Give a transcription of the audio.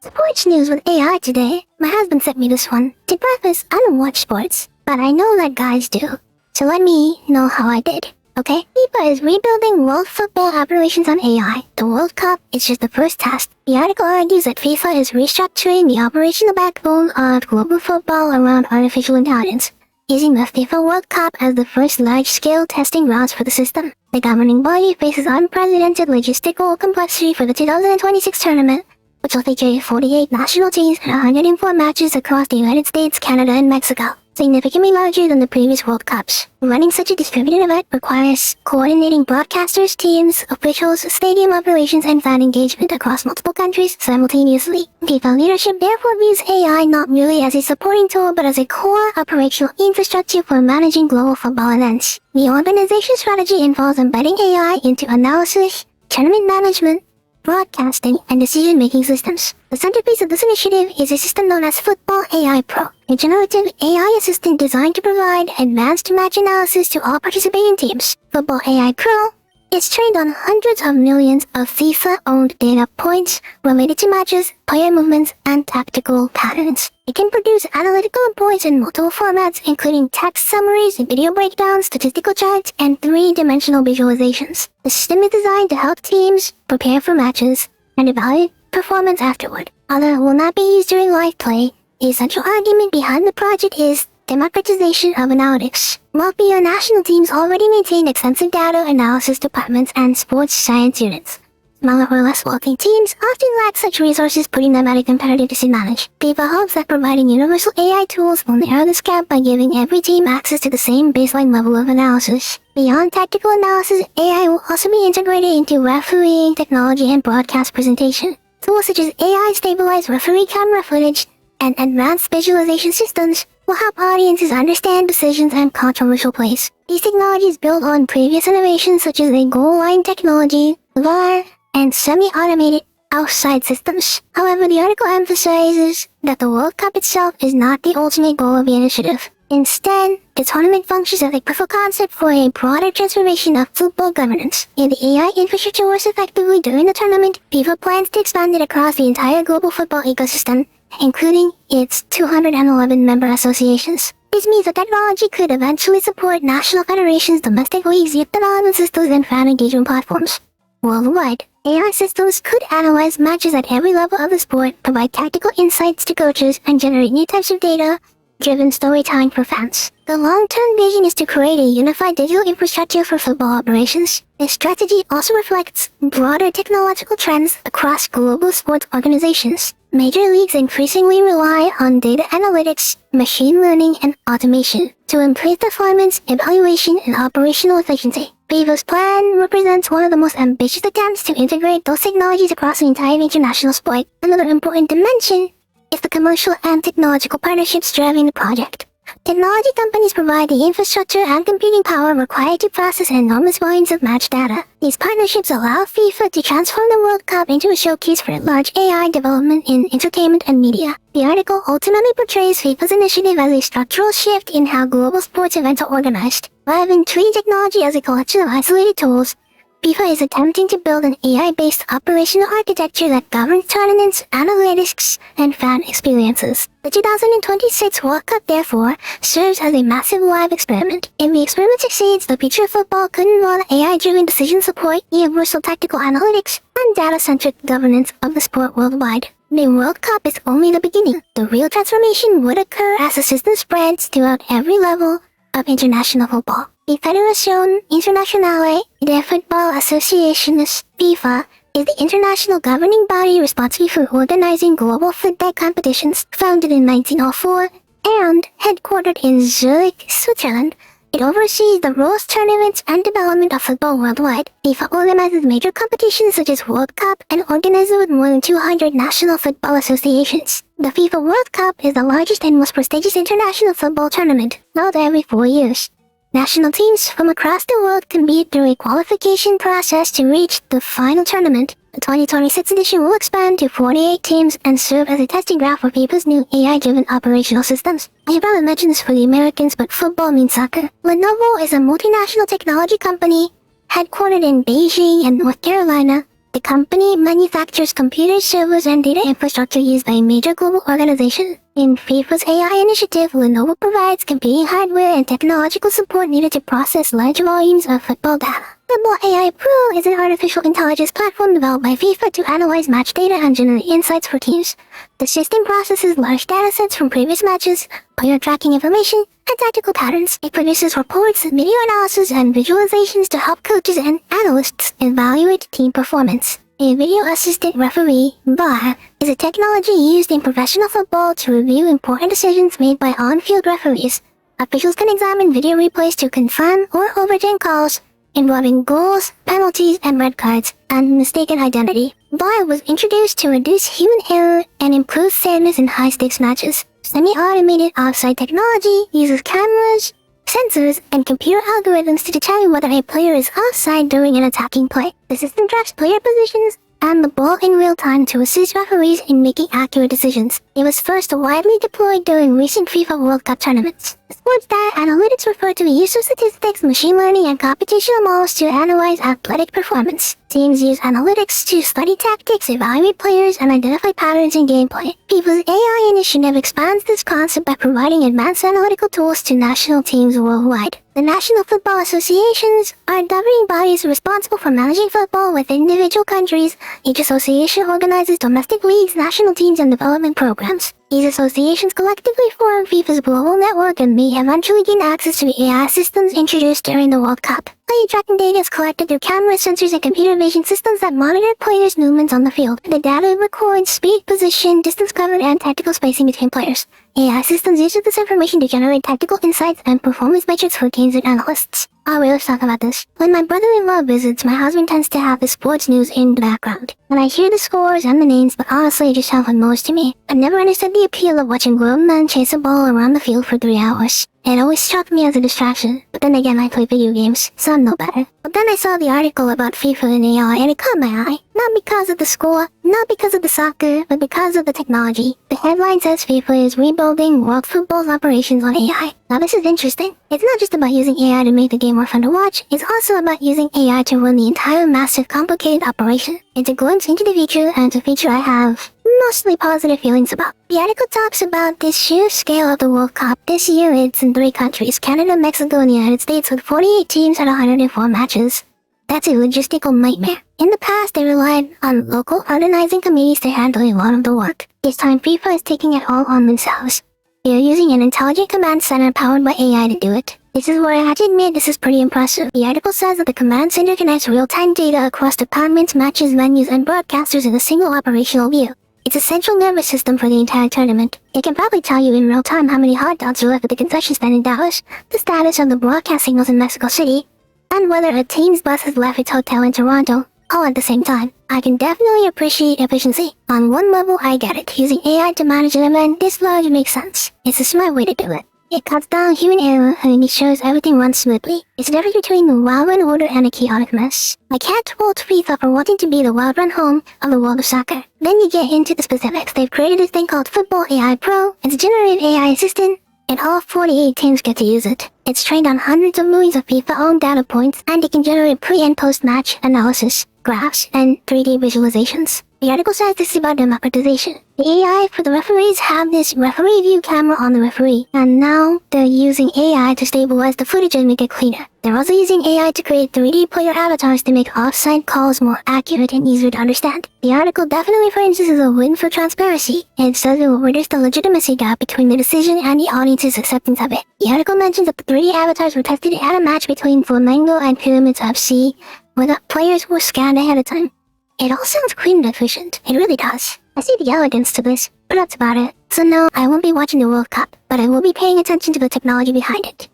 Sports news with AI today. My husband sent me this one. To preface, I don't watch sports, but I know that guys do. So let me know how I did, okay? Fifa is rebuilding world football operations on AI. The World Cup is just the first test. The article argues that FIFA is restructuring the operational backbone of global football around artificial intelligence, using the FIFA World Cup as the first large-scale testing grounds for the system. The governing body faces unprecedented logistical complexity for the 2026 tournament, which will feature 48 national teams and 104 matches across the United States, Canada, and Mexico, significantly larger than the previous World Cups. Running such a distributed event requires coordinating broadcasters, teams, officials, stadium operations, and fan engagement across multiple countries simultaneously. FIFA leadership therefore views AI not merely as a supporting tool but as a core operational infrastructure for managing global football events. The organization's strategy involves embedding AI into analysis, tournament management, broadcasting, and decision-making systems. The centerpiece of this initiative is a system known as Football AI Pro, a generative AI assistant designed to provide advanced match analysis to all participating teams. Football AI Pro is trained on hundreds of millions of FIFA-owned data points related to matches, player movements, and tactical patterns. It can produce analytical reports in multiple formats, including text summaries, video breakdowns, statistical charts, and three-dimensional visualizations. The system is designed to help teams prepare for matches and evaluate performance afterward. Although it will not be used during live play, the essential argument behind the project is democratization of analytics. Wealthier national teams already maintain extensive data analysis departments and sports science units. Smaller or less wealthy teams often lack such resources, putting them at a competitive disadvantage. FIFA hopes that providing universal AI tools will narrow this gap by giving every team access to the same baseline level of analysis. Beyond tactical analysis, AI will also be integrated into refereeing technology and broadcast presentation. Tools such as AI-stabilized referee camera footage and advanced visualization systems will help audiences understand decisions and controversial plays. These technologies build on previous innovations such as the goal line technology, VAR, and semi-automated outside systems. However, the article emphasizes that the World Cup itself is not the ultimate goal of the initiative. Instead, the tournament functions as a proof of concept for a broader transformation of football governance. If the AI infrastructure works effectively during the tournament, FIFA plans to expand it across the entire global football ecosystem, including its 211 member associations. This means that technology could eventually support national federations, domestic leagues, youth development systems, and fan engagement platforms. Worldwide, AI systems could analyze matches at every level of the sport, provide tactical insights to coaches, and generate new types of data-driven storytelling for fans. The long-term vision is to create a unified digital infrastructure for football operations. This strategy also reflects broader technological trends across global sports organizations. Major leagues increasingly rely on data analytics, machine learning, and automation to improve performance, evaluation, and operational efficiency. FIFA's plan represents one of the most ambitious attempts to integrate those technologies across the entire international sport. Another important dimension is the commercial and technological partnerships driving the project. Technology companies provide the infrastructure and computing power required to process enormous volumes of match data. These partnerships allow FIFA to transform the World Cup into a showcase for large AI development in entertainment and media. The article ultimately portrays FIFA's initiative as a structural shift in how global sports events are organized. Rather than treating technology as a collection of isolated tools, FIFA is attempting to build an AI-based operational architecture that governs tournaments, analytics, and fan experiences. The 2026 World Cup, therefore, serves as a massive live experiment. If the experiment succeeds, the future of football could involve AI-driven decision support, universal tactical analytics, and data-centric governance of the sport worldwide. The World Cup is only the beginning. The real transformation would occur as the system spreads throughout every level of international football. The Federación Internacional de Football Asociaciones, FIFA, is the international governing body responsible for organizing global football competitions. Founded in 1904 and headquartered in Zurich, Switzerland, it oversees the rules, tournaments, and development of football worldwide. FIFA organizes major competitions such as World Cup and organizes with more than 200 national football associations. The FIFA World Cup is the largest and most prestigious international football tournament, held every 4 years. National teams from across the world compete through a qualification process to reach the final tournament. The 2026 edition will expand to 48 teams and serve as a testing ground for FIFA's new AI-driven operational systems. I should probably mention this for the Americans, but football means soccer. Lenovo is a multinational technology company headquartered in Beijing and North Carolina The company manufactures computers, servers, and data infrastructure used by major global organizations. In FIFA's AI initiative, Lenovo provides computing hardware and technological support needed to process large volumes of football data. Football AI Pro is an artificial intelligence platform developed by FIFA to analyze match data and generate insights for teams. The system processes large datasets from previous matches, player tracking information, and tactical patterns. It produces reports, video analysis, and visualizations to help coaches and analysts evaluate team performance. A video assistant referee, VAR, is a technology used in professional football to review important decisions made by on-field referees. Officials can examine video replays to confirm or overturn calls involving goals, penalties, and red cards, and mistaken identity. VAR was introduced to reduce human error and improve fairness in high-stakes matches. Semi-automated offside technology uses cameras, sensors, and computer algorithms to determine whether a player is offside during an attacking play. The system tracks player positions and the ball in real time to assist referees in making accurate decisions. It was first widely deployed during recent FIFA World Cup tournaments. Sports data analytics refer to the use of statistics, machine learning, and computational models to analyze athletic performance. Teams use analytics to study tactics, evaluate players, and identify patterns in gameplay. FIFA's AI initiative expands this concept by providing advanced analytical tools to national teams worldwide. The National Football Associations are governing bodies responsible for managing football within individual countries. Each association organizes domestic leagues, national teams, and development programs. These associations collectively form FIFA's global network and may eventually gain access to the AI systems introduced during the World Cup. Player tracking data is collected through cameras, sensors, and computer vision systems that monitor players' movements on the field. The data records speed, position, distance covered, and tactical spacing between players. AI systems use this information to generate tactical insights and performance metrics for teams and analysts. Alright, let's talk about this. When my brother-in-law visits, my husband tends to have the sports news in the background. And I hear the scores and the names, but honestly, it just sounds like noise to me. I never understood the appeal of watching grown men chase a ball around the field for 3 hours. It always struck me as a distraction, but then again I play video games, so I'm no better. But then I saw the article about FIFA and AI and it caught my eye. Not because of the score, not because of the soccer, but because of the technology. The headline says FIFA is rebuilding world football's operations on AI. Now this is interesting. It's not just about using AI to make the game more fun to watch, it's also about using AI to run the entire massive complicated operation. It's a glimpse into the future, and it's a feature I have mostly positive feelings about. The article talks about the sheer scale of the World Cup. This year it's in 3 countries, Canada, Mexico, and the United States, with 48 teams and 104 matches. That's a logistical nightmare. In the past, they relied on local organizing committees to handle a lot of the work. This time, FIFA is taking it all on themselves. They're using an intelligent command center powered by AI to do it. This is where I have to admit this is pretty impressive. The article says that the command center connects real-time data across departments, matches, venues, and broadcasters in a single operational view. It's a central nervous system for the entire tournament. It can probably tell you in real time how many hot dogs are left at the concession stand in Dallas, the status of the broadcast signals in Mexico City, and whether a team's bus has left its hotel in Toronto, all at the same time. I can definitely appreciate efficiency. On one level, I get it. Using AI to manage an event this large makes sense. It's a smart way to do it. It cuts down human error and ensures everything runs smoothly. It's the difference between the well-run order and a chaotic mess. I can't fault FIFA for wanting to be the well-run home of the world of soccer. Then you get into the specifics. They've created this thing called Football AI Pro. It's a generative AI assistant, and all 48 teams get to use it. It's trained on hundreds of millions of FIFA-owned data points, and it can generate pre- and post-match analysis, graphs, and 3D visualizations. The article says this is about democratization. The AI for the referees have this referee view camera on the referee, and now they're using AI to stabilize the footage and make it cleaner. They're also using AI to create 3D player avatars to make offside calls more accurate and easier to understand. The article definitely frames this as a win for transparency, and says it will reduce the legitimacy gap between the decision and the audience's acceptance of it. The article mentions that the 3D avatars were tested at a match between Flamengo and Pyramids FC, where the players were scanned ahead of time. It all sounds clean and efficient. It really does. I see the elegance to this, but that's about it. So no, I won't be watching the World Cup, but I will be paying attention to the technology behind it.